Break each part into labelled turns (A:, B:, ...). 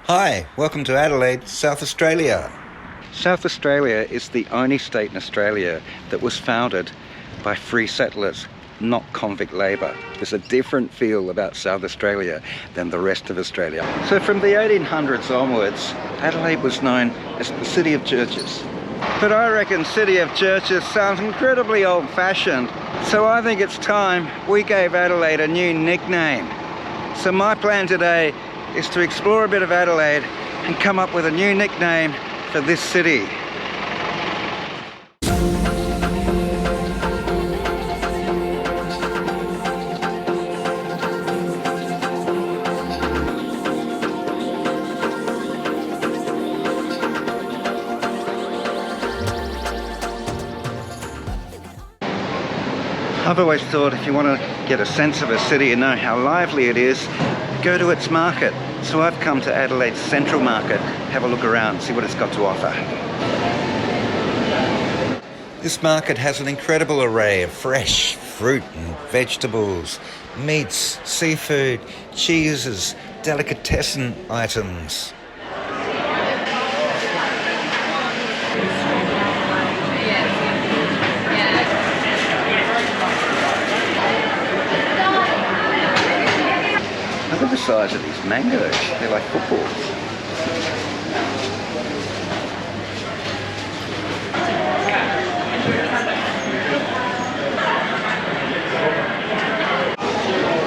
A: Hi, welcome to Adelaide, South Australia. South Australia is the only state in Australia that was founded by free settlers, not convict labour. There's a different feel about South Australia than the rest of Australia. So from the 1800s onwards, Adelaide was known as the City of Churches. But I reckon City of Churches sounds incredibly old-fashioned, so I think it's time we gave Adelaide a new nickname. So my plan today is to explore a bit of Adelaide and come up with a new nickname for this city. I've always thought if you want to get a sense of a city and know how lively it is, go to its market. So I've come to Adelaide's Central Market, have a look around, see what it's got to offer. This market has an incredible array of fresh fruit and vegetables, meats, seafood, cheeses, delicatessen items. Look at the size of these mangoes, they're like footballs.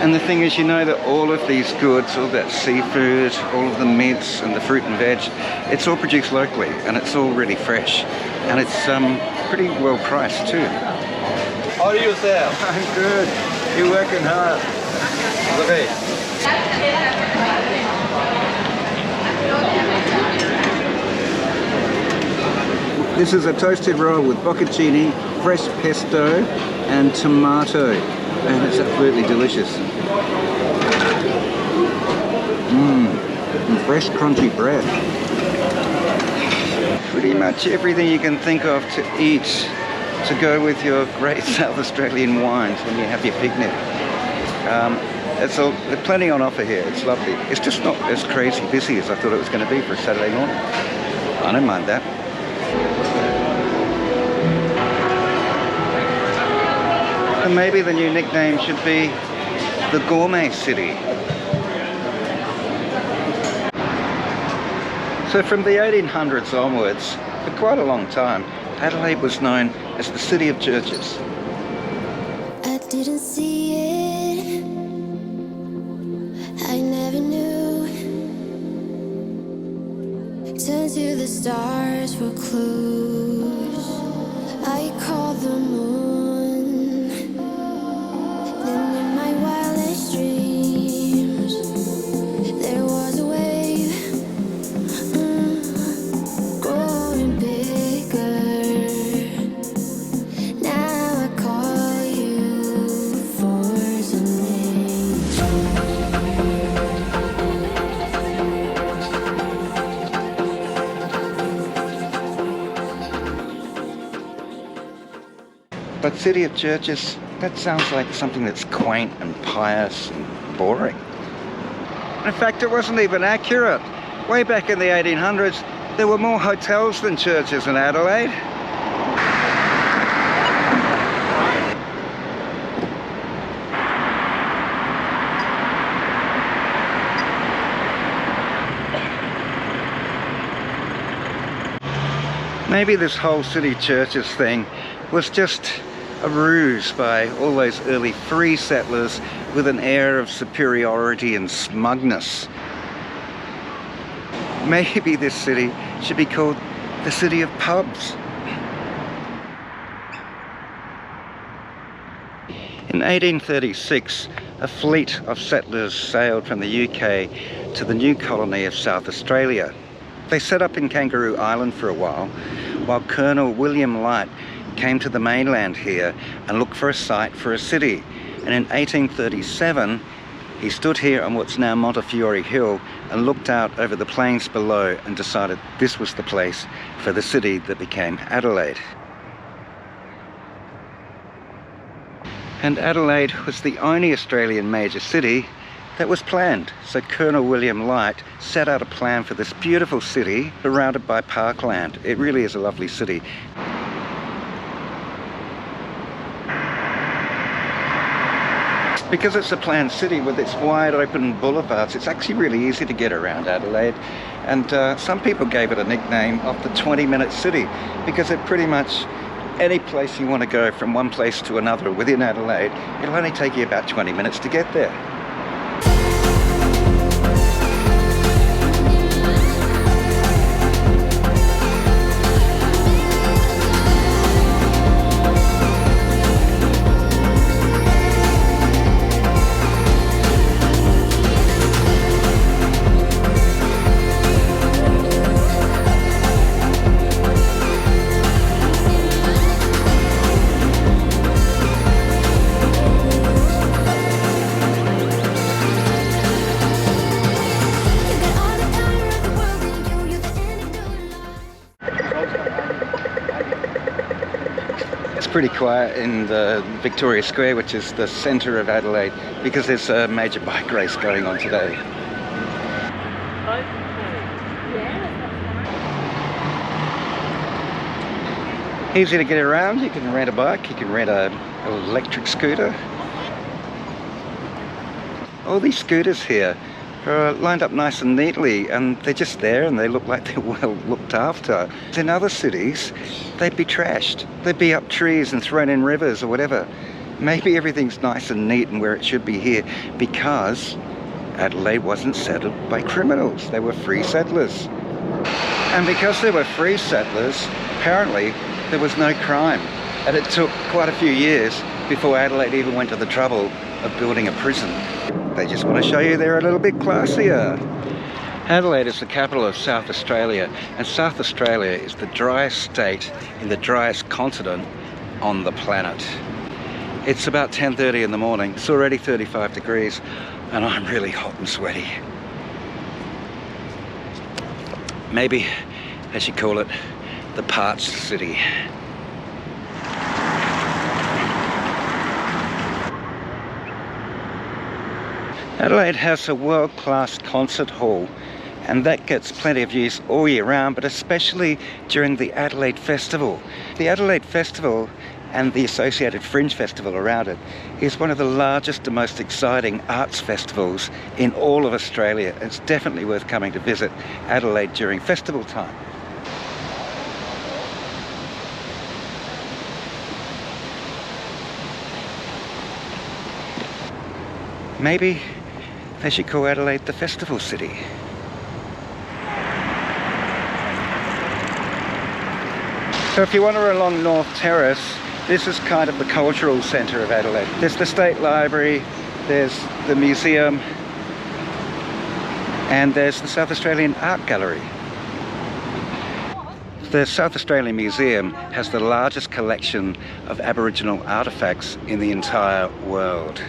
A: And the thing is, you know that all of these goods, all that seafood, all of the meats and the fruit and veg, it's all produced locally and it's all really fresh. And it's pretty well priced too.
B: How are you, sir?
A: I'm good. You're working hard.
B: Okay.
A: This is a toasted roll with bocconcini, fresh pesto and tomato, and it's absolutely delicious. And fresh crunchy bread. Pretty much everything you can think of to eat to go with your great South Australian wines when you have your picnic. There's plenty on offer here, it's lovely. It's just not as crazy busy as I thought it was going to be for a Saturday morning. I don't mind that. And maybe the new nickname should be the Gourmet City. So from the 1800s onwards, for quite a long time, Adelaide was known as the City of Churches.
C: I didn't see it, I never knew. Turn to the stars for clues. I called the moon. Then in my wildest dreams, there was a wave, growing bigger. Now I call you for something.
A: But City of Churches, that sounds like something that's quaint and pious and boring. In fact, it wasn't even accurate. Way back in the 1800s, there were more hotels than churches in Adelaide. Maybe this whole City Churches thing was just a ruse by all those early free settlers with an air of superiority and smugness. Maybe this city should be called the City of Pubs. In 1836, a fleet of settlers sailed from the UK to the new colony of South Australia. They set up in Kangaroo Island for a while Colonel William Light came to the mainland here and looked for a site for a city. And in 1837, he stood here on what's now Montefiore Hill and looked out over the plains below and decided this was the place for the city that became Adelaide. And Adelaide was the only Australian major city that was planned. So Colonel William Light set out a plan for this beautiful city surrounded by parkland. It really is a lovely city. Because it's a planned city with its wide open boulevards, it's actually really easy to get around Adelaide. And some people gave it a nickname of the 20-minute city, because it pretty much, any place you want to go from one place to another within Adelaide, it'll only take you about 20 minutes to get there. Pretty quiet in the Victoria Square, which is the centre of Adelaide, because there's a major bike race going on today. Easy to get around. You can rent a bike, you can rent an electric scooter. All these scooters here are lined up nice and neatly, and they're just there and they look like they're well looked after. In other cities, they'd be trashed. They'd be up trees and thrown in rivers or whatever. Maybe everything's nice and neat and where it should be here, because Adelaide wasn't settled by criminals. They were free settlers. And because they were free settlers, apparently there was no crime. And it took quite a few years before Adelaide even went to the trouble of building a prison. They just want to show you they're a little bit classier. Adelaide is the capital of South Australia, and South Australia is the driest state in the driest continent on the planet. It's about 10:30 in the morning. It's already 35 degrees, and I'm really hot and sweaty. Maybe they should call it the parched city. Adelaide has a world-class concert hall, and that gets plenty of use all year round, but especially during the Adelaide Festival. The Adelaide Festival and the associated Fringe Festival around it is one of the largest and most exciting arts festivals in all of Australia. It's definitely worth coming to visit Adelaide during festival time. Maybe they should call Adelaide the Festival City. So if you wander along North Terrace, this is kind of the cultural centre of Adelaide. There's the State Library, there's the museum, and there's the South Australian Art Gallery. The South Australian Museum has the largest collection of Aboriginal artefacts in the entire world.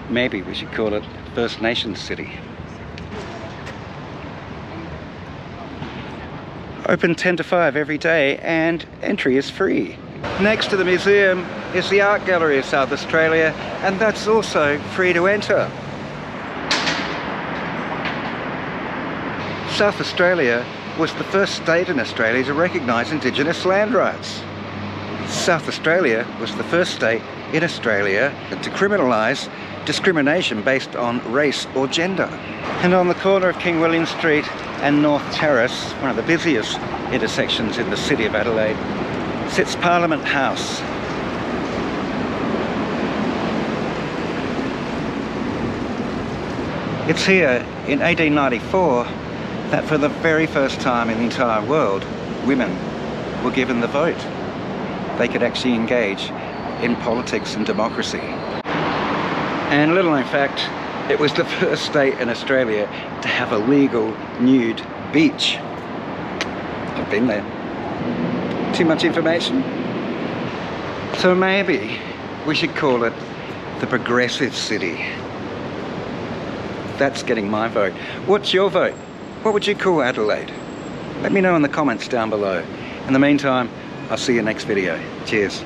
A: Maybe we should call it First Nations City. Open 10 to 5 every day, and entry is free. Next to the museum is the Art Gallery of South Australia, and that's also free to enter. South Australia was the first state in Australia to recognise Indigenous land rights. South Australia was the first state in Australia to criminalise discrimination based on race or gender. And on the corner of King William Street and North Terrace, one of the busiest intersections in the city of Adelaide, sits Parliament House. It's here in 1894 that for the very first time in the entire world, women were given the vote. They could actually engage in politics and democracy. And little known fact, it was the first state in Australia to have a legal nude beach. I've been there. Too much information? So maybe We should call it the progressive city. That's getting my vote. What's your vote? What would you call Adelaide? Let me know in the comments down below. In the meantime, I'll see you next video. Cheers.